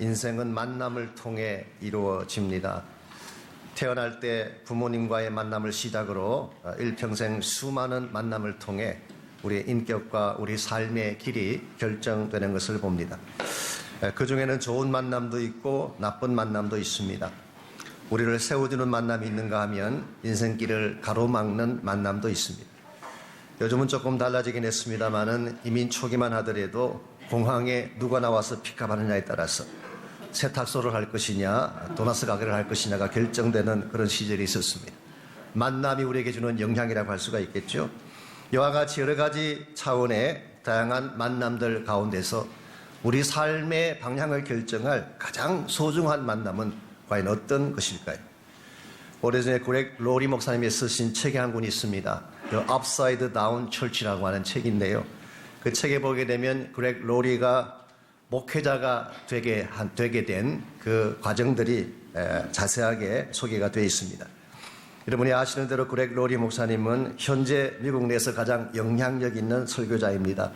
인생은 만남을 통해 이루어집니다. 태어날 때 부모님과의 만남을 시작으로 일평생 수많은 만남을 통해 우리의 인격과 우리 삶의 길이 결정되는 것을 봅니다. 그 중에는 좋은 만남도 있고 나쁜 만남도 있습니다. 우리를 세워주는 만남이 있는가 하면 인생길을 가로막는 만남도 있습니다. 요즘은 조금 달라지긴 했습니다만은 이민 초기만 하더라도 공항에 누가 나와서 픽업하느냐에 따라서 세탁소를 할 것이냐 도나스 가게를 할 것이냐가 결정되는 그런 시절이 있었습니다. 만남이 우리에게 주는 영향이라고 할 수가 있겠죠. 이와 같이 여러 가지 차원의 다양한 만남들 가운데서 우리 삶의 방향을 결정할 가장 소중한 만남은 과연 어떤 것일까요? 오래전에 그렉 로리 목사님이 쓰신 책이 한 권 있습니다. The Upside Down Church라고 하는 책인데요. 그 책에 보게 되면 그렉 로리가 목회자가 되게 된 그 과정들이 자세하게 소개가 되어 있습니다. 여러분이 아시는 대로 그렉 로리 목사님은 현재 미국 내에서 가장 영향력 있는 설교자입니다.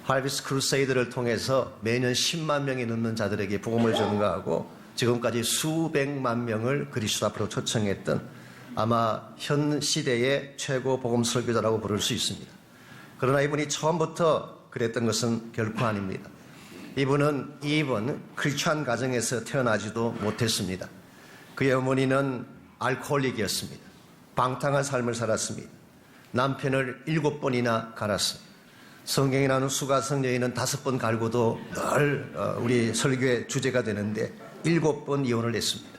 하비스 크루세이드를 통해서 매년 10만 명이 넘는 자들에게 복음을 전가하고 지금까지 수백만 명을 그리스도 앞으로 초청했던 아마 현 시대의 최고 복음 설교자라고 부를 수 있습니다. 그러나 이분이 처음부터 그랬던 것은 결코 아닙니다. 이분은 크리스찬 가정에서 태어나지도 못했습니다. 그의 어머니는 알코올릭이었습니다. 방탕한 삶을 살았습니다. 남편을 7번이나 갈았습니다. 성경에 나오는 수가성 여인은 5번 갈고도 늘 우리 설교의 주제가 되는데 7번 이혼을 했습니다.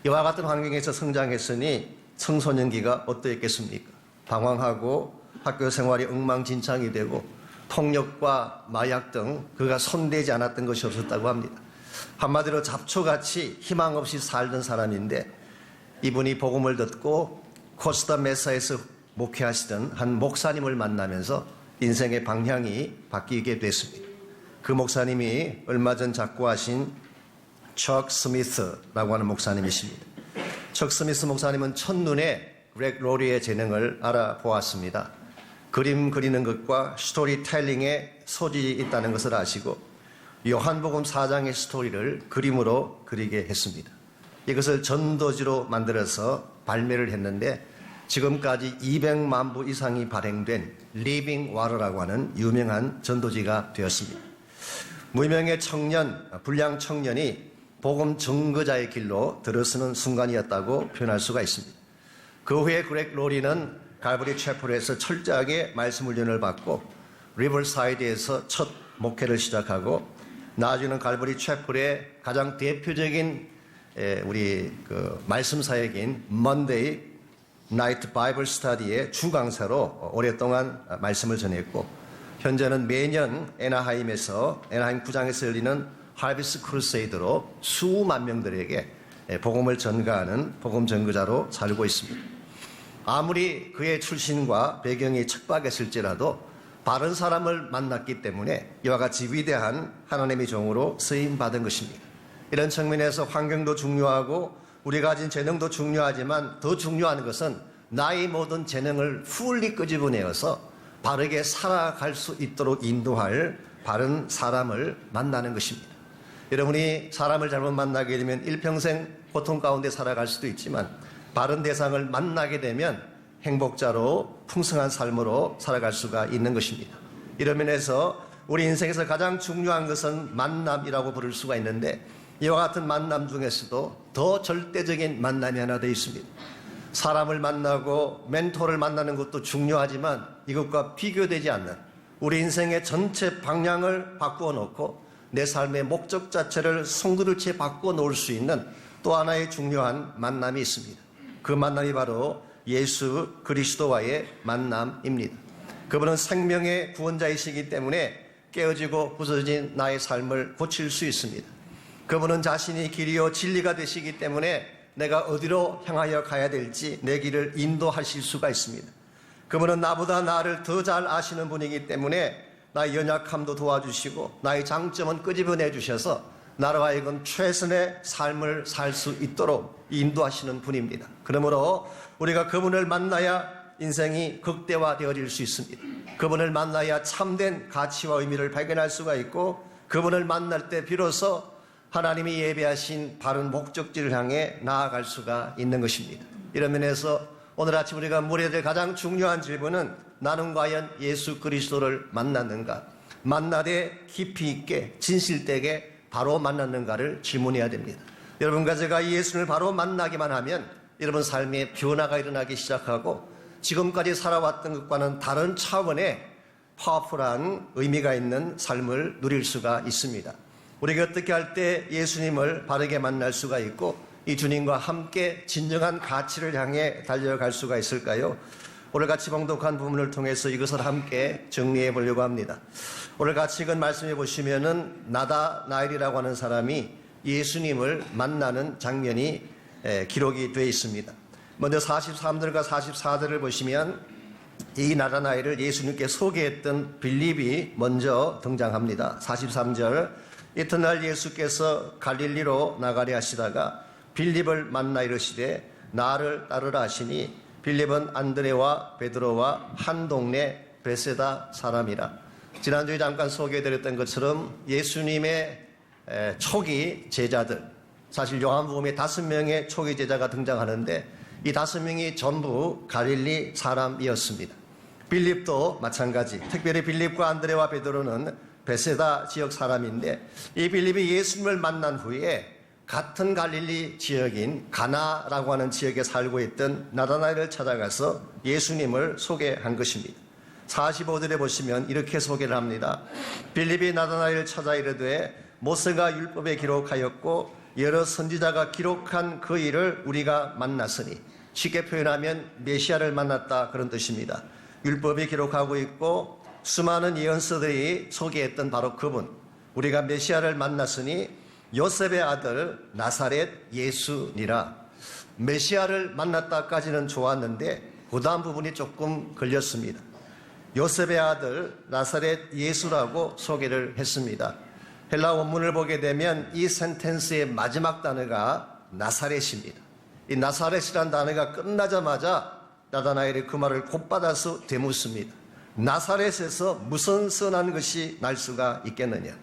이와 같은 환경에서 성장했으니 청소년기가 어떠했겠습니까? 방황하고 학교 생활이 엉망진창이 되고 폭력과 마약 등 그가 손대지 않았던 것이 없었다고 합니다. 한마디로 잡초같이 희망 없이 살던 사람인데 이분이 복음을 듣고 코스타 메사에서 목회하시던 한 목사님을 만나면서 인생의 방향이 바뀌게 됐습니다. 그 목사님이 얼마 전 작고하신 척 스미스라고 하는 목사님이십니다. 척 스미스 목사님은 첫눈에 그렉 로리의 재능을 알아보았습니다. 그림 그리는 것과 스토리텔링에 소질이 있다는 것을 아시고 요한복음 4장의 스토리를 그림으로 그리게 했습니다. 이것을 전도지로 만들어서 발매를 했는데 지금까지 200만 부 이상이 발행된 리빙 와터라고 하는 유명한 전도지가 되었습니다. 무명의 청년, 불량 청년이 복음 증거자의 길로 들어서는 순간이었다고 표현할 수가 있습니다. 그 후에 그렉 로리는 갈보리 채플에서 철저하게 말씀 훈련을 받고 리버사이드에서 첫 목회를 시작하고 나중에는 갈보리 채플의 가장 대표적인 우리 그 말씀 사역인 Monday Night Bible Study의 주강사로 오랫동안 말씀을 전했고 현재는 매년 애나하임 구장에서 열리는 하비스 크루세이드로 수만 명들에게 복음을 전가하는 복음 전거자로 살고 있습니다. 아무리 그의 출신과 배경이 척박했을지라도 바른 사람을 만났기 때문에 이와 같이 위대한 하나님의 종으로 쓰임받은 것입니다. 이런 측면에서 환경도 중요하고 우리가 가진 재능도 중요하지만 더 중요한 것은 나의 모든 재능을 풀리 끄집어내어서 바르게 살아갈 수 있도록 인도할 바른 사람을 만나는 것입니다. 여러분이 사람을 잘못 만나게 되면 일평생 고통 가운데 살아갈 수도 있지만 바른 대상을 만나게 되면 행복자로 풍성한 삶으로 살아갈 수가 있는 것입니다. 이런 면에서 우리 인생에서 가장 중요한 것은 만남이라고 부를 수가 있는데 이와 같은 만남 중에서도 더 절대적인 만남이 하나 되어 있습니다. 사람을 만나고 멘토를 만나는 것도 중요하지만 이것과 비교되지 않는 우리 인생의 전체 방향을 바꾸어 놓고 내 삶의 목적 자체를 송두리째 바꾸어 놓을 수 있는 또 하나의 중요한 만남이 있습니다. 그 만남이 바로 예수 그리스도와의 만남입니다. 그분은 생명의 구원자이시기 때문에 깨어지고 부서진 나의 삶을 고칠 수 있습니다. 그분은 자신이 길이요 진리가 되시기 때문에 내가 어디로 향하여 가야 될지 내 길을 인도하실 수가 있습니다. 그분은 나보다 나를 더 잘 아시는 분이기 때문에 나의 연약함도 도와주시고 나의 장점은 끄집어내 주셔서 나로 하여금 최선의 삶을 살 수 있도록 인도하시는 분입니다. 그러므로 우리가 그분을 만나야 인생이 극대화되어질 수 있습니다. 그분을 만나야 참된 가치와 의미를 발견할 수가 있고 그분을 만날 때 비로소 하나님이 예배하신 바른 목적지를 향해 나아갈 수가 있는 것입니다. 이런 면에서 오늘 아침 우리가 물어야 될 가장 중요한 질문은 나는 과연 예수 그리스도를 만났는가? 만나되 깊이 있게 진실되게 바로 만났는가를 질문해야 됩니다. 여러분과 제가 예수를 바로 만나기만 하면 여러분 삶에 변화가 일어나기 시작하고 지금까지 살아왔던 것과는 다른 차원의 파워풀한 의미가 있는 삶을 누릴 수가 있습니다. 우리가 어떻게 할 때 예수님을 바르게 만날 수가 있고 이 주님과 함께 진정한 가치를 향해 달려갈 수가 있을까요? 오늘 같이 봉독한 부분을 통해서 이것을 함께 정리해 보려고 합니다. 오늘 같이 읽은 말씀해 보시면은 나다나엘이라고 하는 사람이 예수님을 만나는 장면이 기록이 되어 있습니다. 먼저 43절과 44절을 보시면 이 나다나엘을 예수님께 소개했던 빌립이 먼저 등장합니다. 43절 이튿날 예수께서 갈릴리로 나가려 하시다가 빌립을 만나 이르시되 나를 따르라 하시니 빌립은 안드레와 베드로와 한 동네 베세다 사람이라. 지난주에 잠깐 소개해드렸던 것처럼 예수님의 초기 제자들, 사실 요한복음에 5명의 초기 제자가 등장하는데 이 5명이 전부 갈릴리 사람이었습니다. 빌립도 마찬가지. 특별히 빌립과 안드레와 베드로는 베세다 지역 사람인데 이 빌립이 예수님을 만난 후에 같은 갈릴리 지역인 가나라고 하는 지역에 살고 있던 나다나엘을 찾아가서 예수님을 소개한 것입니다. 45절에 보시면 이렇게 소개를 합니다. 빌립이 나다나엘을 찾아 이르되 모세가 율법에 기록하였고 여러 선지자가 기록한 그 일을 우리가 만났으니, 쉽게 표현하면 메시아를 만났다 그런 뜻입니다. 율법이 기록하고 있고 수많은 예언서들이 소개했던 바로 그분, 우리가 메시아를 만났으니 요셉의 아들 나사렛 예수니라. 메시아를 만났다까지는 좋았는데 그 다음 부분이 조금 걸렸습니다. 요셉의 아들 나사렛 예수라고 소개를 했습니다. 헬라 원문을 보게 되면 이 센텐스의 마지막 단어가 나사렛입니다. 이 나사렛이라는 단어가 끝나자마자 나다나엘이 그 말을 곧받아서 되묻습니다. 나사렛에서 무슨 선한 것이 날 수가 있겠느냐?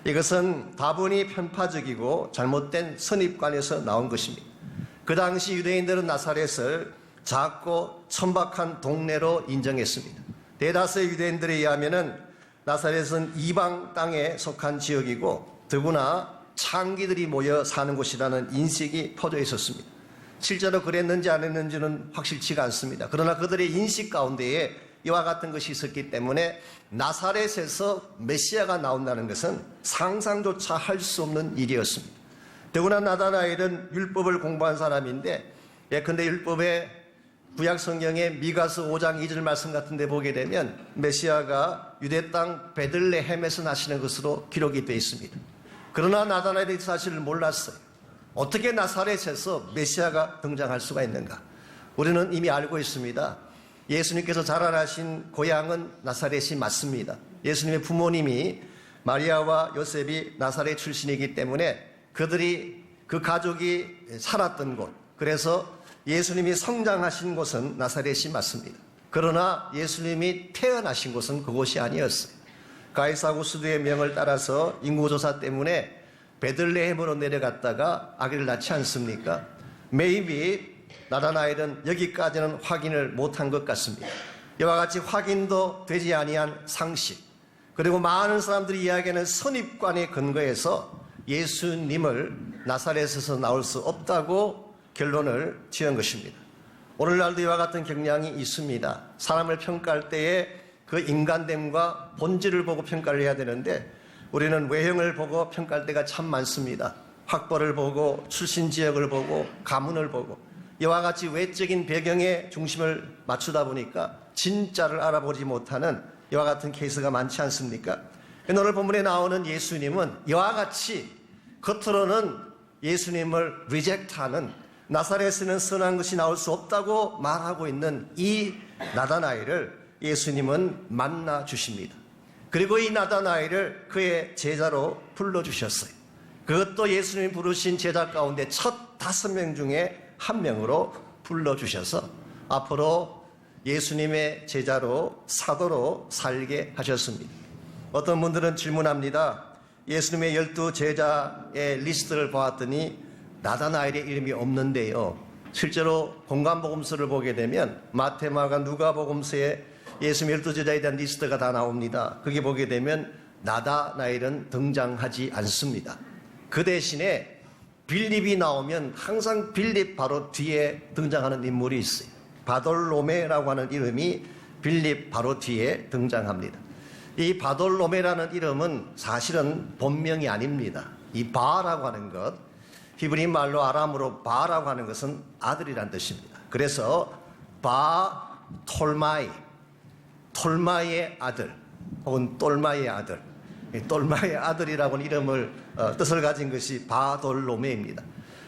이것은 다분히 편파적이고 잘못된 선입관에서 나온 것입니다. 그 당시 유대인들은 나사렛을 작고 천박한 동네로 인정했습니다. 대다수의 유대인들에 의하면 나사렛은 이방 땅에 속한 지역이고 더구나 창기들이 모여 사는 곳이라는 인식이 퍼져 있었습니다. 실제로 그랬는지 안 했는지는 확실치가 않습니다. 그러나 그들의 인식 가운데에 이와 같은 것이 있었기 때문에 나사렛에서 메시아가 나온다는 것은 상상조차 할 수 없는 일이었습니다. 더구나 나다나엘은 율법을 공부한 사람인데 예컨대 율법의 구약 성경의 미가서 5장 2절 말씀 같은 데 보게 되면 메시아가 유대 땅 베들레헴에서 나시는 것으로 기록이 되어 있습니다. 그러나 나다나엘이 사실을 몰랐어요. 어떻게 나사렛에서 메시아가 등장할 수가 있는가? 우리는 이미 알고 있습니다. 예수님께서 자라나신 고향은 나사렛이 맞습니다. 예수님의 부모님이 마리아와 요셉이 나사렛 출신이기 때문에 그들이 그 가족이 살았던 곳, 그래서 예수님이 성장하신 곳은 나사렛이 맞습니다. 그러나 예수님이 태어나신 곳은 그곳이 아니었어요. 가이사 구스두의 명을 따라서 인구조사 때문에 베들레헴으로 내려갔다가 아기를 낳지 않습니까? maybe 나다나엘은 여기까지는 확인을 못한 것 같습니다. 이와 같이 확인도 되지 아니한 상식, 그리고 많은 사람들이 이야기하는 선입관에 근거해서 예수님을 나사렛에서 나올 수 없다고 결론을 지은 것입니다. 오늘날도 이와 같은 경향이 있습니다. 사람을 평가할 때에 그 인간됨과 본질을 보고 평가를 해야 되는데 우리는 외형을 보고 평가할 때가 참 많습니다. 학벌을 보고 출신 지역을 보고 가문을 보고 이와 같이 외적인 배경에 중심을 맞추다 보니까 진짜를 알아보지 못하는 이와 같은 케이스가 많지 않습니까? 오늘 본문에 나오는 예수님은 이와 같이 겉으로는 예수님을 리젝트하는, 나사렛에는 선한 것이 나올 수 없다고 말하고 있는 이 나다나엘을 예수님은 만나 주십니다. 그리고 이 나다나엘을 그의 제자로 불러주셨어요. 그것도 예수님이 부르신 제자 가운데 첫 5명 중에 한 명으로 불러주셔서 앞으로 예수님의 제자로 사도로 살게 하셨습니다. 어떤 분들은 질문합니다. 예수님의 12 제자의 리스트를 보았더니 나다나엘의 이름이 없는데요. 실제로 공관복음서를 보게 되면 마태, 마가, 누가복음서에 예수님 12 제자에 대한 리스트가 다 나옵니다. 거기 보게 되면 나다나엘은 등장하지 않습니다. 그 대신에 빌립이 나오면 항상 빌립 바로 뒤에 등장하는 인물이 있어요. 바돌로메라고 하는 이름이 빌립 바로 뒤에 등장합니다. 이 바돌로메라는 이름은 사실은 본명이 아닙니다. 이 바라고 하는 것, 히브리 말로 아람으로 바라고 하는 것은 아들이란 뜻입니다. 그래서 바 톨마이, 톨마이의 아들 혹은 똘마이의 아들, 똘마이의 아들이라고 하는 이름을 뜻을 가진 것이 바돌로메입니다.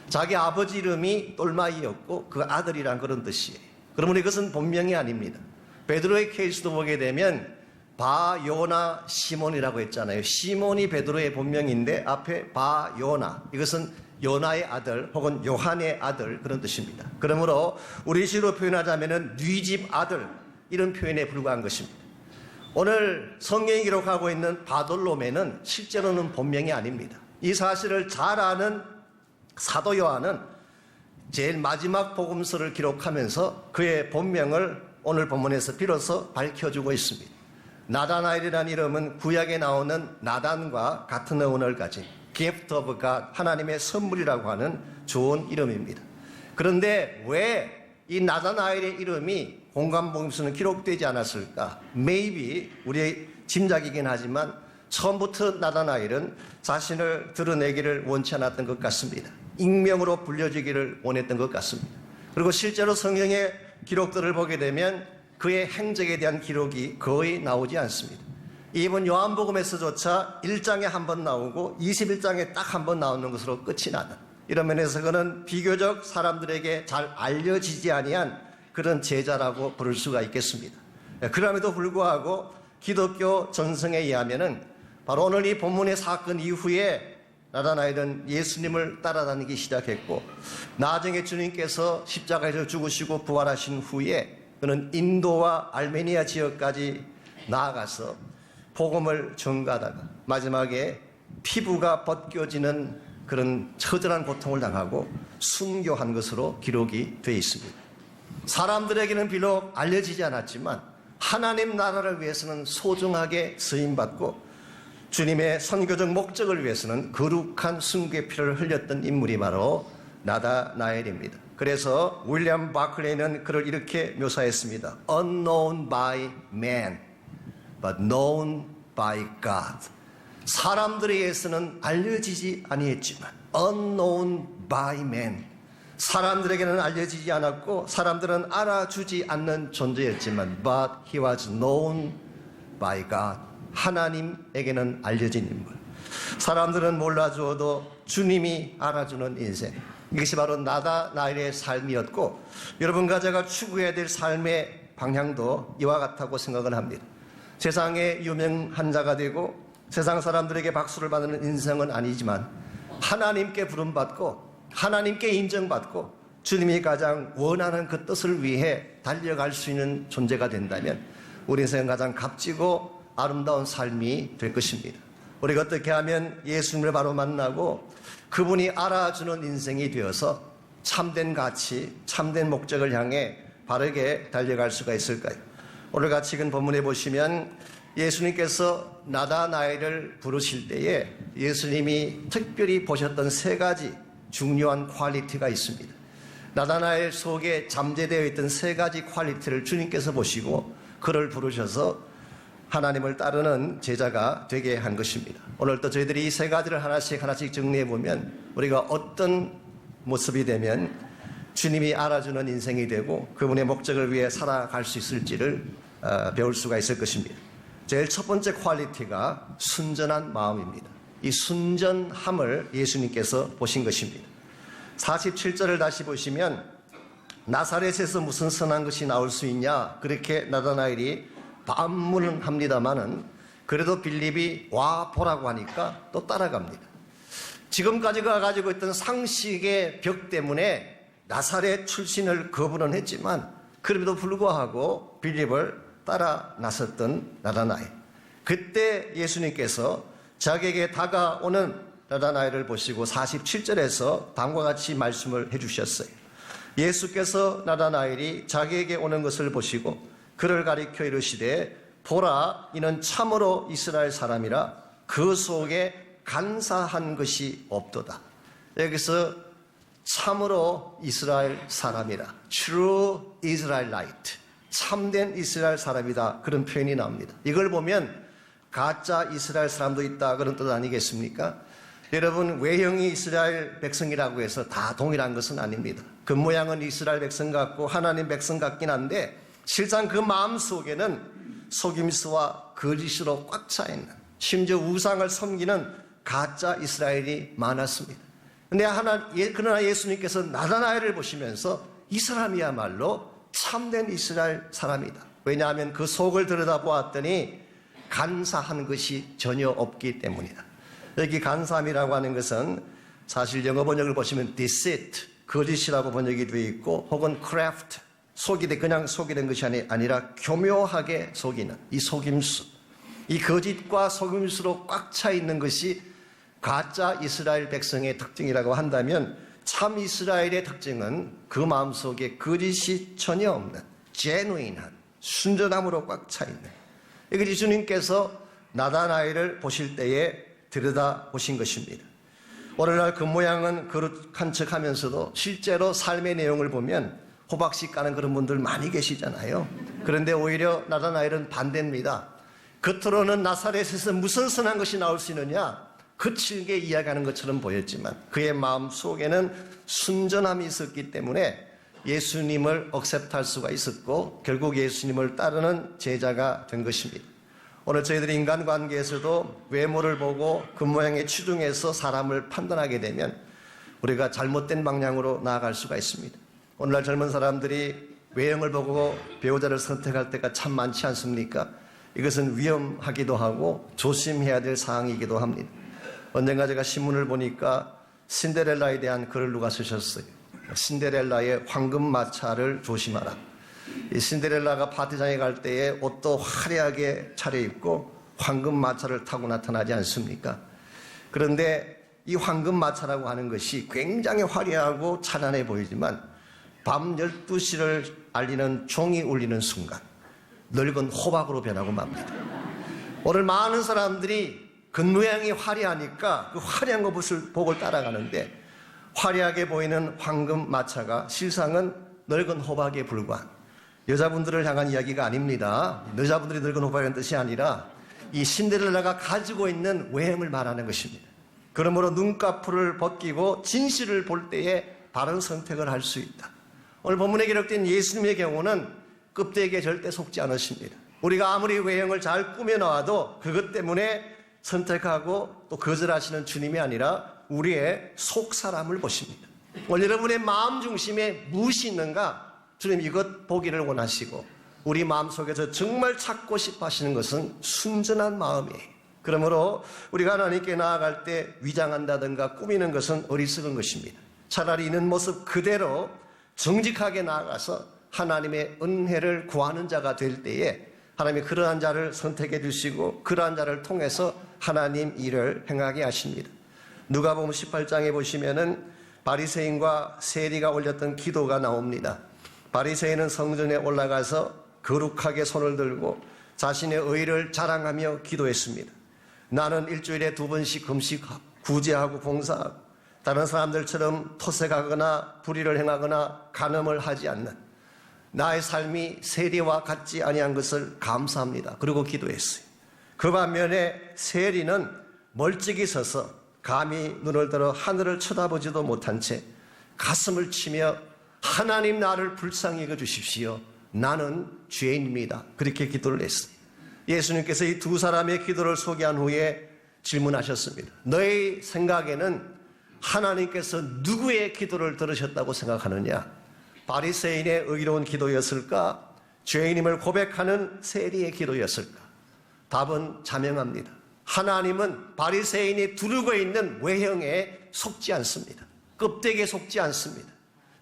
자기 아버지 이름이 똘마이였고 그 아들이란 그런 뜻이에요. 그러면 이것은 본명이 아닙니다. 베드로의 케이스도 보게 되면 바요나 시몬이라고 했잖아요. 시몬이 베드로의 본명인데 앞에 바요나, 이것은 요나의 아들 혹은 요한의 아들 그런 뜻입니다. 그러므로 우리 식으로 표현하자면 뉘집 아들 이런 표현에 불과한 것입니다. 오늘 성경이 기록하고 있는 바돌로메는 실제로는 본명이 아닙니다. 이 사실을 잘 아는 사도 요한은 제일 마지막 복음서를 기록하면서 그의 본명을 오늘 본문에서 비로소 밝혀주고 있습니다. 나다나엘이라는 이름은 구약에 나오는 나단과 같은 어원을 가진 gift of God, 하나님의 선물이라고 하는 좋은 이름입니다. 그런데 왜 이 나다나엘의 이름이 공관복음서는 기록되지 않았을까? Maybe 우리의 짐작이긴 하지만 처음부터 나다나엘은 자신을 드러내기를 원치 않았던 것 같습니다. 익명으로 불려지기를 원했던 것 같습니다. 그리고 실제로 성경의 기록들을 보게 되면 그의 행적에 대한 기록이 거의 나오지 않습니다. 이번 요한복음에서조차 1장에 한 번 나오고 21장에 딱 한 번 나오는 것으로 끝이 나는, 이런 면에서 그는 비교적 사람들에게 잘 알려지지 아니한 그런 제자라고 부를 수가 있겠습니다. 그럼에도 불구하고 기독교 전성에 의하면은 바로 오늘 이 본문의 사건 이후에 나다나엘은 예수님을 따라다니기 시작했고, 나중에 주님께서 십자가에서 죽으시고 부활하신 후에 그는 인도와 알메니아 지역까지 나아가서 복음을 전가하다가 마지막에 피부가 벗겨지는 그런 처절한 고통을 당하고 순교한 것으로 기록이 되어 있습니다. 사람들에게는 비록 알려지지 않았지만 하나님 나라를 위해서는 소중하게 쓰임받고 주님의 선교적 목적을 위해서는 거룩한 순교의 피를 흘렸던 인물이 바로 나다나엘입니다. 그래서 윌리엄 바클레이는 그를 이렇게 묘사했습니다. Unknown by man, but known by God. 사람들에 의해서는 알려지지 아니했지만 unknown by man, 사람들에게는 알려지지 않았고 사람들은 알아주지 않는 존재였지만 but he was known by God. 하나님에게는 알려진 인물. 사람들은 몰라주어도 주님이 알아주는 인생. 이것이 바로 나다나엘의 삶이었고, 여러분과 제가 추구해야 될 삶의 방향도 이와 같다고 생각을 합니다. 세상에 유명한 자가 되고 세상 사람들에게 박수를 받는 인생은 아니지만 하나님께 부름받고 하나님께 인정받고 주님이 가장 원하는 그 뜻을 위해 달려갈 수 있는 존재가 된다면 우리 인생은 가장 값지고 아름다운 삶이 될 것입니다. 우리가 어떻게 하면 예수님을 바로 만나고 그분이 알아주는 인생이 되어서 참된 가치, 참된 목적을 향해 바르게 달려갈 수가 있을까요? 오늘 같이 읽은 본문에 보시면 예수님께서 나다나엘을 부르실 때에 예수님이 특별히 보셨던 세 가지 중요한 퀄리티가 있습니다. 나다나엘 속에 잠재되어 있던 세 가지 퀄리티를 주님께서 보시고 그를 부르셔서 하나님을 따르는 제자가 되게 한 것입니다. 오늘 또 저희들이 이 세 가지를 하나씩 정리해 보면 우리가 어떤 모습이 되면 주님이 알아주는 인생이 되고 그분의 목적을 위해 살아갈 수 있을지를 배울 수가 있을 것입니다. 제일 첫 번째 퀄리티가 순전한 마음입니다. 이 순전함을 예수님께서 보신 것입니다. 47절을 다시 보시면 나사렛에서 무슨 선한 것이 나올 수 있냐, 그렇게 나다나엘이 반문은 합니다마는 그래도 빌립이 와 보라고 하니까 또 따라갑니다. 지금까지가 가지고 있던 상식의 벽 때문에 나사렛 출신을 거부는 했지만 그럼에도 불구하고 빌립을 따라 나섰던 나다나엘. 그때 예수님께서 자기에게 다가오는 나다나엘을 보시고 47절에서 다음과 같이 말씀을 해주셨어요. 예수께서 나다나엘이 자기에게 오는 것을 보시고 그를 가리켜 이르시되 보라, 이는 참으로 이스라엘 사람이라 그 속에 간사한 것이 없도다. 여기서 참으로 이스라엘 사람이라, True Israelite, 참된 이스라엘 사람이다, 그런 표현이 나옵니다. 이걸 보면 가짜 이스라엘 사람도 있다, 그런 뜻 아니겠습니까? 여러분, 외형이 이스라엘 백성이라고 해서 다 동일한 것은 아닙니다. 겉모양은 이스라엘 백성 같고 하나님 백성 같긴 한데 실상 그 마음 속에는 속임수와 거짓으로 꽉 차 있는, 심지어 우상을 섬기는 가짜 이스라엘이 많았습니다. 그러나 예수님께서 나다나엘을 보시면서 이 사람이야말로 참된 이스라엘 사람이다. 왜냐하면 그 속을 들여다보았더니 간사한 것이 전혀 없기 때문이다. 여기 간사함이라고 하는 것은 사실 영어 번역을 보시면 deceit, 거짓이라고 번역이 되어 있고, 혹은 craft, 그냥 속이는 것이 아니라 교묘하게 속이는 이 속임수, 이 거짓과 속임수로 꽉 차 있는 것이 가짜 이스라엘 백성의 특징이라고 한다면, 참 이스라엘의 특징은 그 마음속에 거짓이 전혀 없는 genuine한 순전함으로 꽉 차 있는, 이것이 주님께서 나다나엘을 보실 때에 들여다보신 것입니다. 오늘날 겉모양은 거룩한 척하면서도 실제로 삶의 내용을 보면 호박씨 까는 그런 분들 많이 계시잖아요. 그런데 오히려 나다나엘은 반대입니다. 겉으로는 나사렛에서 무슨 선한 것이 나올 수 있느냐, 거칠게 이야기하는 것처럼 보였지만 그의 마음 속에는 순전함이 있었기 때문에 예수님을 억셉트할 수가 있었고 결국 예수님을 따르는 제자가 된 것입니다. 오늘 저희들이 인간관계에서도 외모를 보고 겉모양에 치중해서 사람을 판단하게 되면 우리가 잘못된 방향으로 나아갈 수가 있습니다. 오늘날 젊은 사람들이 외형을 보고 배우자를 선택할 때가 참 많지 않습니까? 이것은 위험하기도 하고 조심해야 될 사항이기도 합니다. 언젠가 제가 신문을 보니까 신데렐라에 대한 글을 누가 쓰셨어요. 신데렐라의 황금마차를 조심하라. 이 신데렐라가 파티장에 갈 때에 옷도 화려하게 차려입고 황금마차를 타고 나타나지 않습니까? 그런데 이 황금마차라고 하는 것이 굉장히 화려하고 찬란해 보이지만 밤 12시를 알리는 종이 울리는 순간 늙은 호박으로 변하고 맙니다. 오늘 많은 사람들이 겉모양이 화려하니까 그 화려한 것을 보고 따라가는데 화려하게 보이는 황금마차가 실상은 늙은 호박에 불과한, 여자분들을 향한 이야기가 아닙니다. 여자분들이 늙은 호박이라는 뜻이 아니라 이 신데렐라가 가지고 있는 외형을 말하는 것입니다. 그러므로 눈꺼풀을 벗기고 진실을 볼 때에 바른 선택을 할 수 있다. 오늘 본문에 기록된 예수님의 경우는 껍데기에 절대 속지 않으십니다. 우리가 아무리 외형을 잘 꾸며놔도 그것 때문에 선택하고 또 거절하시는 주님이 아니라 우리의 속 사람을 보십니다. 오늘 여러분의 마음 중심에 무엇이 있는가, 주님 이것 보기를 원하시고 우리 마음속에서 정말 찾고 싶어 하시는 것은 순전한 마음이에요. 그러므로 우리가 하나님께 나아갈 때 위장한다든가 꾸미는 것은 어리석은 것입니다. 차라리 있는 모습 그대로 정직하게 나아가서 하나님의 은혜를 구하는 자가 될 때에 하나님이 그러한 자를 선택해 주시고 그러한 자를 통해서 하나님 일을 행하게 하십니다. 누가복음 18장에 보시면은 바리새인과 세리가 올렸던 기도가 나옵니다. 바리새인은 성전에 올라가서 거룩하게 손을 들고 자신의 의를 자랑하며 기도했습니다. 나는 일주일에 2번씩 금식하고 구제하고 봉사하고 다른 사람들처럼 토색하거나 불의를 행하거나 간음을 하지 않는 나의 삶이 세리와 같지 아니한 것을 감사합니다. 그리고 기도했어요. 그 반면에 세리는 멀찍이 서서 감히 눈을 들어 하늘을 쳐다보지도 못한 채 가슴을 치며 하나님 나를 불쌍히 여겨주십시오. 나는 죄인입니다. 그렇게 기도를 했어요. 예수님께서 이 두 사람의 기도를 소개한 후에 질문하셨습니다. 너의 생각에는 하나님께서 누구의 기도를 들으셨다고 생각하느냐? 바리새인의 의로운 기도였을까? 죄인임을 고백하는 세리의 기도였을까? 답은 자명합니다. 하나님은 바리새인이 두르고 있는 외형에 속지 않습니다. 껍데기에 속지 않습니다.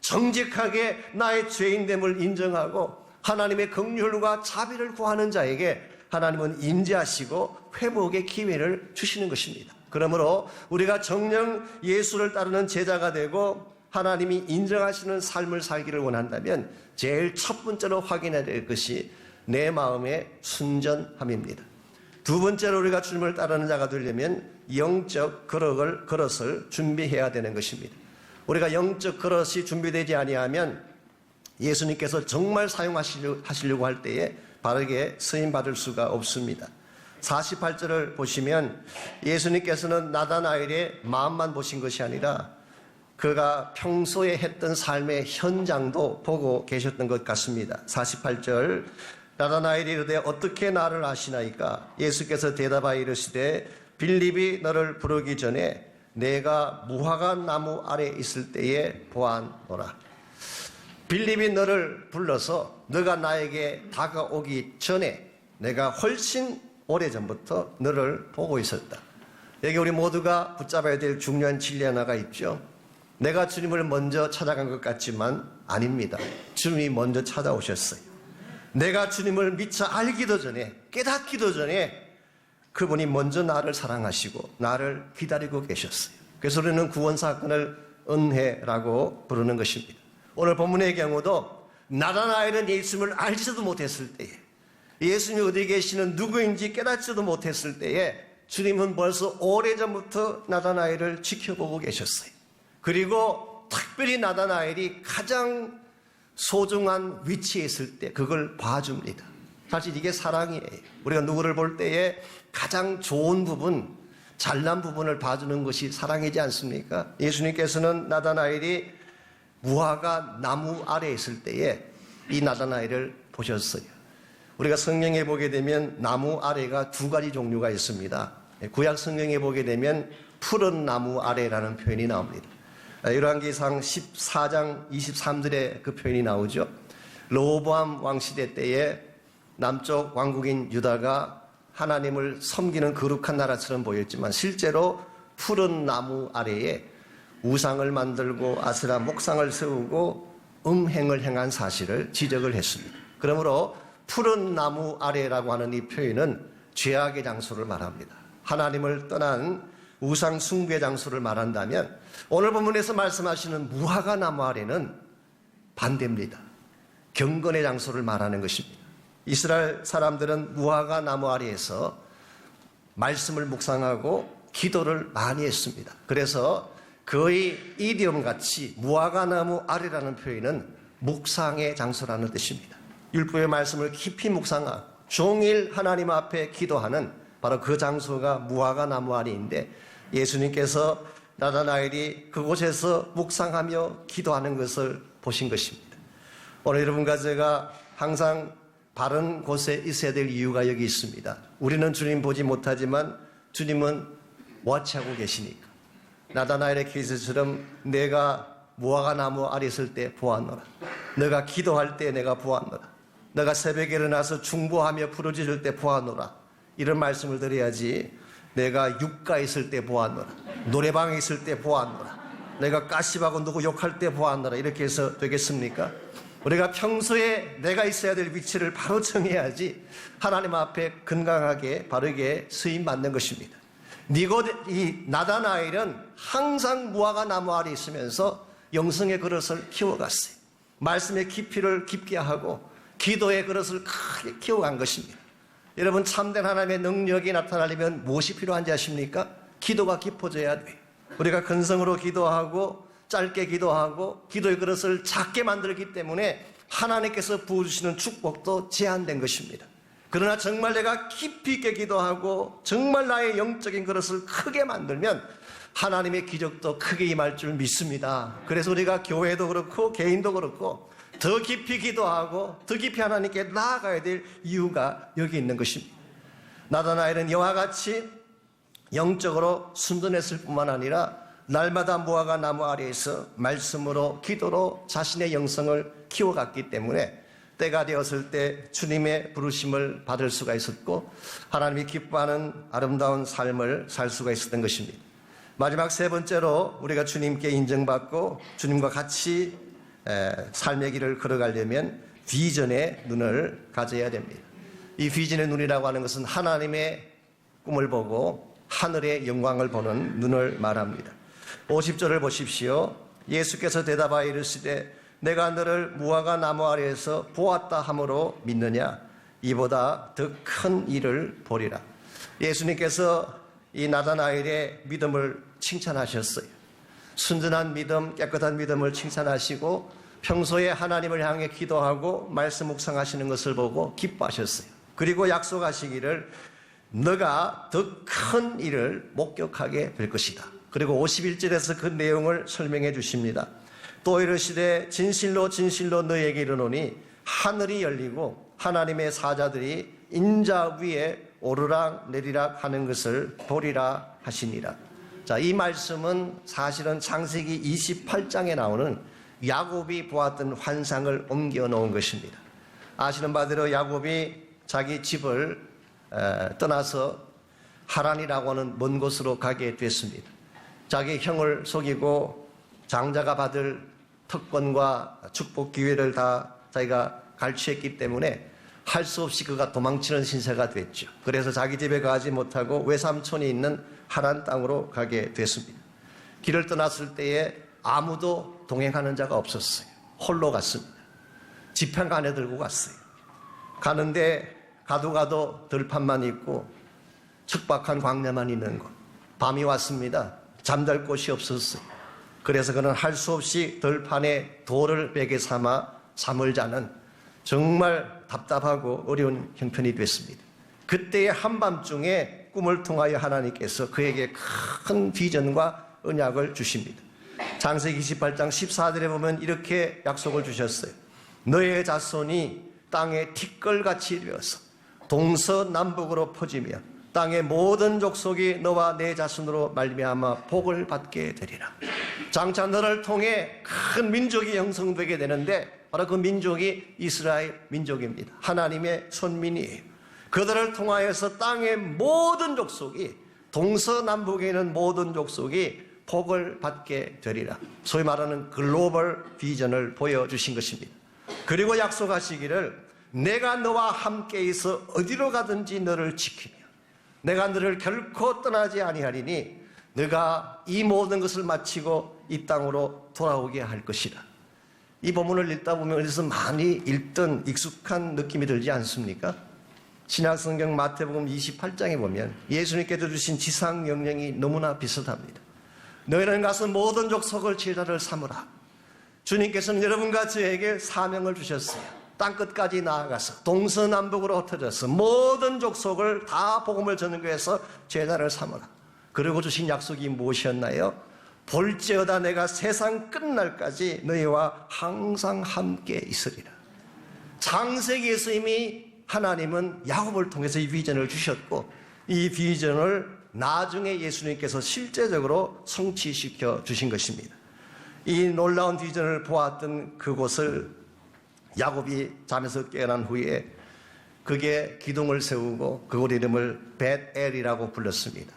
정직하게 나의 죄인됨을 인정하고 하나님의 긍휼과 자비를 구하는 자에게 하나님은 인지하시고 회복의 기회를 주시는 것입니다. 그러므로 우리가 정녕 예수를 따르는 제자가 되고 하나님이 인정하시는 삶을 살기를 원한다면 제일 첫 번째로 확인해야 될 것이 내 마음의 순전함입니다. 두 번째로 우리가 주님을 따르는 자가 되려면 영적 그릇을 준비해야 되는 것입니다. 우리가 영적 그릇이 준비되지 아니하면 예수님께서 정말 사용하시려고 할 때에 바르게 쓰임받을 수가 없습니다. 48절을 보시면 예수님께서는 나다나엘의 마음만 보신 것이 아니라 그가 평소에 했던 삶의 현장도 보고 계셨던 것 같습니다. 48절 나다나엘이 이르되 어떻게 나를 아시나이까? 예수께서 대답하여 이르시되 빌립이 너를 부르기 전에 내가 무화과 나무 아래 있을 때에 보았노라. 빌립이 너를 불러서 너가 나에게 다가오기 전에 내가 훨씬 오래전부터 너를 보고 있었다. 여기 우리 모두가 붙잡아야 될 중요한 진리 하나가 있죠. 내가 주님을 먼저 찾아간 것 같지만 아닙니다. 주님이 먼저 찾아오셨어요. 내가 주님을 미처 알기도 전에, 깨닫기도 전에 그분이 먼저 나를 사랑하시고 나를 기다리고 계셨어요. 그래서 우리는 구원사건을 은혜라고 부르는 것입니다. 오늘 본문의 경우도 나다나엘은 예수님을 알지도 못했을 때에, 예수님이 어디 계시는 누구인지 깨닫지도 못했을 때에 주님은 벌써 오래전부터 나다나엘을 지켜보고 계셨어요. 그리고 특별히 나다나엘이 가장 소중한 위치에 있을 때 그걸 봐줍니다. 사실 이게 사랑이에요. 우리가 누구를 볼 때에 가장 좋은 부분, 잘난 부분을 봐주는 것이 사랑이지 않습니까? 예수님께서는 나다나엘이 무화과 나무 아래에 있을 때에 이 나다나엘을 보셨어요. 우리가 성경에 보게 되면 나무 아래가 두 가지 종류가 있습니다. 구약 성경에 보게 되면 푸른 나무 아래라는 표현이 나옵니다. 열왕기상 14장 23절에 그 표현이 나오죠. 르호보암 왕 시대 때에 남쪽 왕국인 유다가 하나님을 섬기는 거룩한 나라처럼 보였지만 실제로 푸른 나무 아래에 우상을 만들고 아세라 목상을 세우고 음행을 행한 사실을 지적을 했습니다. 그러므로 푸른 나무 아래라고 하는 이 표현은 죄악의 장소를 말합니다. 하나님을 떠난 우상 숭배의 장소를 말한다면 오늘 본문에서 말씀하시는 무화과 나무 아래는 반대입니다. 경건의 장소를 말하는 것입니다. 이스라엘 사람들은 무화과 나무 아래에서 말씀을 묵상하고 기도를 많이 했습니다. 그래서 거의 이디엄같이 무화과 나무 아래라는 표현은 묵상의 장소라는 뜻입니다. 율법의 말씀을 깊이 묵상하고 종일 하나님 앞에 기도하는 바로 그 장소가 무화과 나무 아래인데 예수님께서 나다나엘이 그곳에서 묵상하며 기도하는 것을 보신 것입니다. 오늘 여러분과 제가 항상 바른 곳에 있어야 될 이유가 여기 있습니다. 우리는 주님 보지 못하지만 주님은 워치하고 계시니까. 나다나엘의 케이스처럼 내가 무화과 나무 아래 있을 때 보았노라. 내가 기도할 때 내가 보았노라. 내가 새벽에 일어나서 중보하며 부르짖을 때 보았노라. 이런 말씀을 드려야지 내가 육가에 있을 때 보았노라. 노래방에 있을 때 보았노라. 내가 가십하고 누구 욕할 때 보았노라. 이렇게 해서 되겠습니까? 우리가 평소에 내가 있어야 될 위치를 바로 정해야지 하나님 앞에 건강하게 바르게 쓰임받는 것입니다. 이 나다나엘은 항상 무화과 나무 아래 있으면서 영성의 그릇을 키워갔어요. 말씀의 깊이를 깊게 하고 기도의 그릇을 크게 키워간 것입니다. 여러분 참된 하나님의 능력이 나타나려면 무엇이 필요한지 아십니까? 기도가 깊어져야 돼요. 우리가 근성으로 기도하고 짧게 기도하고 기도의 그릇을 작게 만들기 때문에 하나님께서 부어주시는 축복도 제한된 것입니다. 그러나 정말 내가 깊이 있게 기도하고 정말 나의 영적인 그릇을 크게 만들면 하나님의 기적도 크게 임할 줄 믿습니다. 그래서 우리가 교회도 그렇고 개인도 그렇고 더 깊이 기도하고 더 깊이 하나님께 나아가야 될 이유가 여기 있는 것입니다. 나다나엘은 이와 같이 영적으로 순전했을 뿐만 아니라 날마다 무화과 나무 아래에서 말씀으로 기도로 자신의 영성을 키워갔기 때문에 때가 되었을 때 주님의 부르심을 받을 수가 있었고 하나님이 기뻐하는 아름다운 삶을 살 수가 있었던 것입니다. 마지막 세 번째로 우리가 주님께 인정받고 주님과 같이 삶의 길을 걸어가려면 비전의 눈을 가져야 됩니다. 이 비전의 눈이라고 하는 것은 하나님의 꿈을 보고 하늘의 영광을 보는 눈을 말합니다. 50절을 보십시오. 예수께서 대답하여 이르시되 내가 너를 무화과 나무 아래에서 보았다 함으로 믿느냐? 이보다 더 큰 일을 보리라. 예수님께서 이 나다나엘의 믿음을 칭찬하셨어요. 순전한 믿음, 깨끗한 믿음을 칭찬하시고 평소에 하나님을 향해 기도하고 말씀 묵상하시는 것을 보고 기뻐하셨어요. 그리고 약속하시기를 너가 더 큰 일을 목격하게 될 것이다. 그리고 51절에서 그 내용을 설명해 주십니다. 또 이르시되 진실로 진실로 너희에게 이르노니 하늘이 열리고 하나님의 사자들이 인자 위에 오르락 내리락 하는 것을 보리라 하시니라. 자, 이 말씀은 사실은 창세기 28장에 나오는 야곱이 보았던 환상을 옮겨 놓은 것입니다. 아시는 바대로 야곱이 자기 집을 떠나서 하란이라고 하는 먼 곳으로 가게 됐습니다. 자기 형을 속이고 장자가 받을 특권과 축복 기회를 다 자기가 갈취했기 때문에 할 수 없이 그가 도망치는 신세가 됐죠. 그래서 자기 집에 가지 못하고 외삼촌이 있는 하란 땅으로 가게 됐습니다. 길을 떠났을 때에 아무도 동행하는 자가 없었어요. 홀로 갔습니다. 지팡 안에 들고 갔어요. 가는데 가도 들판만 있고 척박한 광야만 있는 곳. 밤이 왔습니다. 잠잘 곳이 없었어요. 그래서 그는 할 수 없이 들판에 돌을 베개 삼아 잠을 자는 정말 답답하고 어려운 형편이 됐습니다. 그때의 한밤중에 꿈을 통하여 하나님께서 그에게 큰 비전과 언약을 주십니다. 창세기 28장 14절에 보면 이렇게 약속을 주셨어요. 너의 자손이 땅에 티끌같이 되어서 동서남북으로 퍼지며 땅의 모든 족속이 너와 내 자손으로 말미암아 복을 받게 되리라. 장차 너를 통해 큰 민족이 형성되게 되는데 바로 그 민족이 이스라엘 민족입니다. 하나님의 손민이에요. 그들을 통하여서 땅의 모든 족속이 동서남북에 있는 모든 족속이 복을 받게 되리라. 소위 말하는 글로벌 비전을 보여주신 것입니다. 그리고 약속하시기를 내가 너와 함께 있어 어디로 가든지 너를 지키며 내가 너를 결코 떠나지 아니하리니 너가 이 모든 것을 마치고 이 땅으로 돌아오게 할 것이라. 이 본문을 읽다 보면 어디서 많이 읽던 익숙한 느낌이 들지 않습니까? 신약성경 마태복음 28장에 보면 예수님께서 주신 지상 명령이 너무나 비슷합니다. 너희는 가서 모든 족속을 제자를 삼으라. 주님께서는 여러분과 저에게 사명을 주셨어요. 땅끝까지 나아가서 동서남북으로 흩어져서 모든 족속을 다 복음을 전교해서 제자를 삼으라. 그리고 주신 약속이 무엇이었나요? 볼지어다 내가 세상 끝날까지 너희와 항상 함께 있으리라. 창세기에서 이미 하나님은 야곱을 통해서 이 비전을 주셨고 이 비전을 나중에 예수님께서 실제적으로 성취시켜 주신 것입니다. 이 놀라운 비전을 보았던 그곳을 야곱이 잠에서 깨어난 후에 그게 기둥을 세우고 그곳 이름을 벳엘이라고 불렀습니다.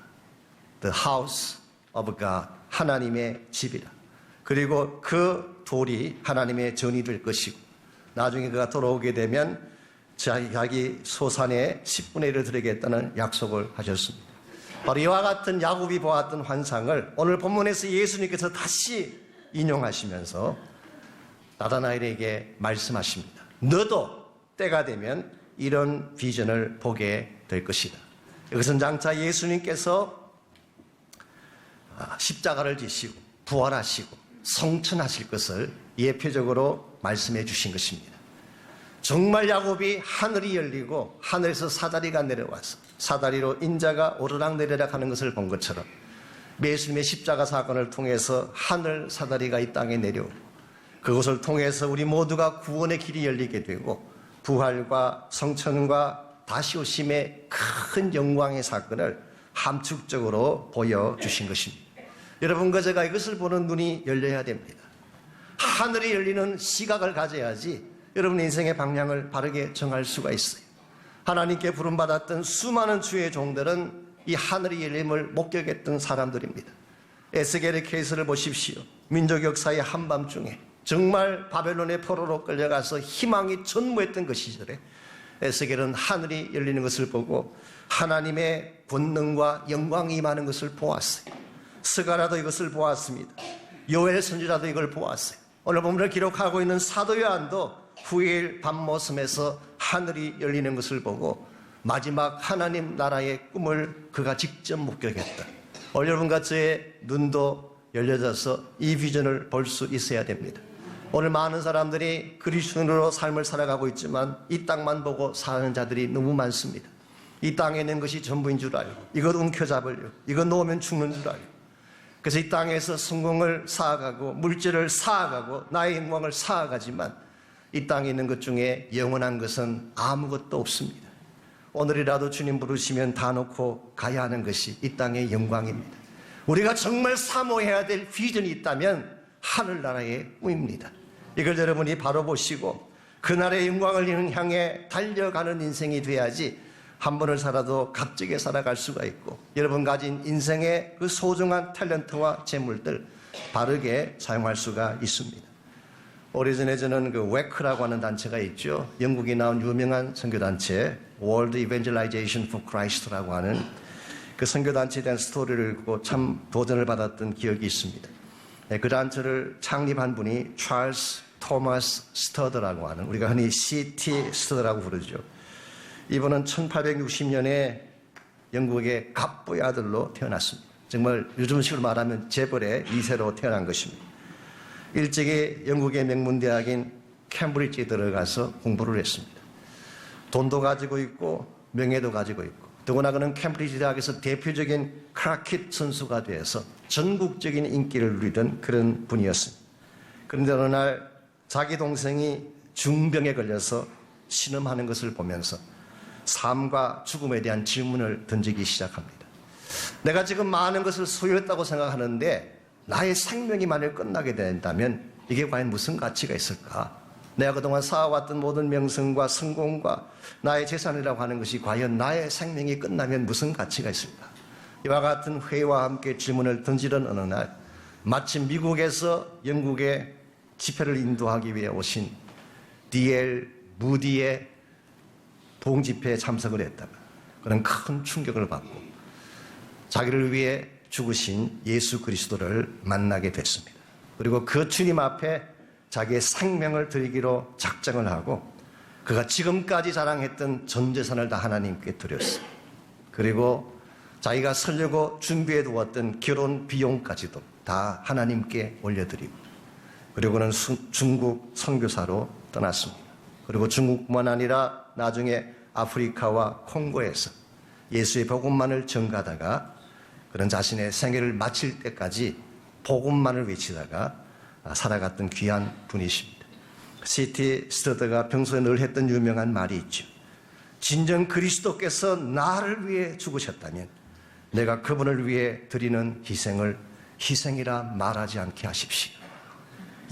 The house of God, 하나님의 집이라. 그리고 그 돌이 하나님의 전이 될 것이고 나중에 그가 돌아오게 되면 자기 소산의 10분의 1을 드리겠다는 약속을 하셨습니다. 바로 이와 같은 야곱이 보았던 환상을 오늘 본문에서 예수님께서 다시 인용하시면서 나다나엘에게 말씀하십니다. 너도 때가 되면 이런 비전을 보게 될 것이다. 이것은 장차 예수님께서 십자가를 지시고 부활하시고 성천하실 것을 예표적으로 말씀해 주신 것입니다. 정말 야곱이 하늘이 열리고 하늘에서 사다리가 내려와서 사다리로 인자가 오르락내리락 하는 것을 본 것처럼 예수님의 십자가 사건을 통해서 하늘 사다리가 이 땅에 내려오고 그것을 통해서 우리 모두가 구원의 길이 열리게 되고 부활과 성천과 다시 오심의 큰 영광의 사건을 함축적으로 보여주신 것입니다. 여러분과 제가 이것을 보는 눈이 열려야 됩니다. 하늘이 열리는 시각을 가져야지 여러분 인생의 방향을 바르게 정할 수가 있어요. 하나님께 부름받았던 수많은 주의 종들은 이 하늘의 열림을 목격했던 사람들입니다. 에스겔의 케이스를 보십시오. 민족 역사의 한밤중에 정말 바벨론의 포로로 끌려가서 희망이 전무했던 그 시절에 에스겔은 하늘이 열리는 것을 보고 하나님의 권능과 영광이 임하는 것을 보았어요. 스가라도 이것을 보았습니다. 요엘 선지자도 이걸 보았어요. 오늘 본문을 기록하고 있는 사도 요한도 후일 밤모섬에서 하늘이 열리는 것을 보고 마지막 하나님 나라의 꿈을 그가 직접 목격했다. 오늘 여러분과 저의 눈도 열려져서 이 비전을 볼 수 있어야 됩니다. 오늘 많은 사람들이 그리스도인으로 삶을 살아가고 있지만 이 땅만 보고 사는 자들이 너무 많습니다. 이 땅에 있는 것이 전부인 줄 알고 이것 움켜잡으려고 이것 놓으면 죽는 줄 알고 그래서 이 땅에서 성공을 쌓아가고 물질을 쌓아가고 나의 영광을 쌓아가지만 이 땅에 있는 것 중에 영원한 것은 아무것도 없습니다. 오늘이라도 주님 부르시면 다 놓고 가야 하는 것이 이 땅의 영광입니다. 우리가 정말 사모해야 될 비전이 있다면 하늘나라의 꿈입니다. 이걸 여러분이 바로 보시고 그날의 영광을 향해 달려가는 인생이 돼야지 한 번을 살아도 값지게 살아갈 수가 있고 여러분 가진 인생의 그 소중한 탤런트와 재물들 바르게 사용할 수가 있습니다. 오래전에 저는 그 웨크라고 하는 단체가 있죠. 영국이 나온 유명한 선교단체 World Evangelization for Christ라고 하는 그 선교단체에 대한 스토리를 읽고 참 도전을 받았던 기억이 있습니다. 그 단체를 창립한 분이 찰스 토마스 스터드라고 하는 우리가 흔히 C.T. 스터드라고 부르죠. 이분은 1860년에 영국의 갑부의 아들로 태어났습니다. 정말 요즘식으로 말하면 재벌의 2세로 태어난 것입니다. 일찍이 영국의 명문대학인 캠브리지에 들어가서 공부를 했습니다. 돈도 가지고 있고 명예도 가지고 있고 더구나 그는 캠브리지 대학에서 대표적인 크라켓 선수가 되어서 전국적인 인기를 누리던 그런 분이었습니다. 그런데 어느 날 자기 동생이 중병에 걸려서 신음하는 것을 보면서 삶과 죽음에 대한 질문을 던지기 시작합니다. 내가 지금 많은 것을 소유했다고 생각하는데 나의 생명이 만일 끝나게 된다면 이게 과연 무슨 가치가 있을까? 내가 그동안 쌓아왔던 모든 명성과 성공과 나의 재산이라고 하는 것이 과연 나의 생명이 끝나면 무슨 가치가 있을까? 이와 같은 회의와 함께 질문을 던지던 어느 날 마침 미국에서 영국의 집회를 인도하기 위해 오신 D.L. 무디의 봉집회에 참석을 했다가 그는 큰 충격을 받고 자기를 위해 죽으신 예수 그리스도를 만나게 됐습니다. 그리고 그 주님 앞에 자기의 생명을 드리기로 작정을 하고 그가 지금까지 자랑했던 전 재산을 다 하나님께 드렸어요. 그리고 자기가 살려고 준비해 두었던 결혼 비용까지도 다 하나님께 올려드리고 그리고는 중국 선교사로 떠났습니다. 그리고 중국뿐만 아니라 나중에 아프리카와 콩고에서 예수의 복음만을 전가하다가 그런 자신의 생애를 마칠 때까지 복음만을 외치다가 살아갔던 귀한 분이십니다. C.T. 스터드가 평소에 늘 했던 유명한 말이 있죠. 진정 그리스도께서 나를 위해 죽으셨다면 내가 그분을 위해 드리는 희생을 희생이라 말하지 않게 하십시오.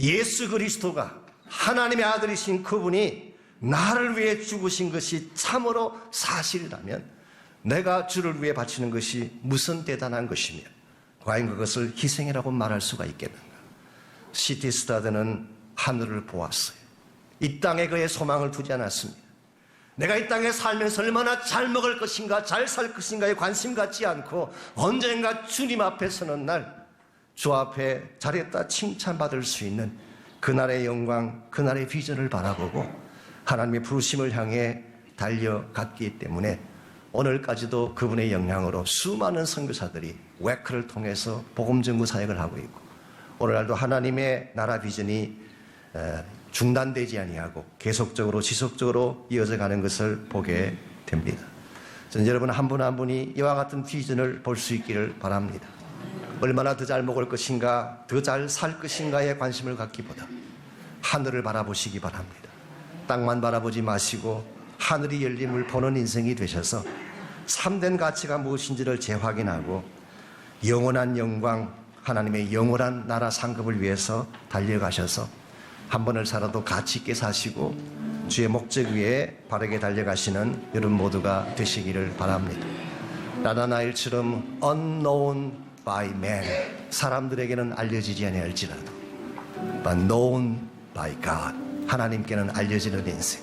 예수 그리스도가 하나님의 아들이신 그분이 나를 위해 죽으신 것이 참으로 사실이라면 내가 주를 위해 바치는 것이 무슨 대단한 것이며 과연 그것을 희생이라고 말할 수가 있겠는가? C.T. 스터드는 하늘을 보았어요. 이 땅에 그의 소망을 두지 않았습니다. 내가 이 땅에 살면서 얼마나 잘 먹을 것인가 잘 살 것인가에 관심 갖지 않고 언젠가 주님 앞에 서는 날 주 앞에 잘했다 칭찬받을 수 있는 그날의 영광 그날의 비전을 바라보고 하나님의 부르심을 향해 달려갔기 때문에 오늘까지도 그분의 영향으로 수많은 선교사들이 웨크를 통해서 복음전구 사역을 하고 있고 오늘날도 하나님의 나라 비전이 중단되지 아니하고 계속적으로 지속적으로 이어져 가는 것을 보게 됩니다. 저는 여러분 한 분 한 분이 이와 같은 비전을 볼 수 있기를 바랍니다. 얼마나 더 잘 먹을 것인가 더 잘 살 것인가에 관심을 갖기보다 하늘을 바라보시기 바랍니다. 땅만 바라보지 마시고 하늘이 열림을 보는 인생이 되셔서 참된 가치가 무엇인지를 재확인하고 영원한 영광 하나님의 영원한 나라 상급을 위해서 달려가셔서 한 번을 살아도 가치 있게 사시고 주의 목적 위에 바르게 달려가시는 여러분 모두가 되시기를 바랍니다. 나다나엘처럼 unknown by man 사람들에게는 알려지지 아니할지라도 but known by God 하나님께는 알려지는 인생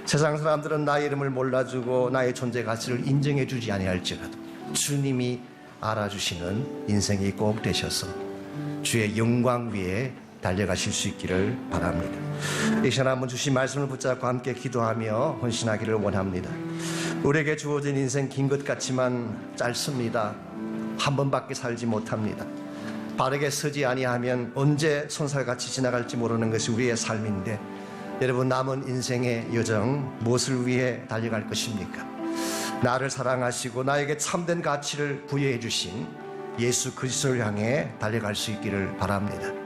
세상 사람들은 나의 이름을 몰라주고 나의 존재 가치를 인정해주지 아니할지라도 주님이 알아주시는 인생이 꼭 되셔서 주의 영광 위에 달려가실 수 있기를 바랍니다. 이 시간 한번 주신 말씀을 붙잡고 함께 기도하며 헌신하기를 원합니다. 우리에게 주어진 인생 긴 것 같지만 짧습니다. 한 번밖에 살지 못합니다. 바르게 서지 아니하면 언제 손살같이 지나갈지 모르는 것이 우리의 삶인데, 여러분 남은 인생의 여정 무엇을 위해 달려갈 것입니까? 나를 사랑하시고 나에게 참된 가치를 부여해 주신 예수 그리스도를 향해 달려갈 수 있기를 바랍니다.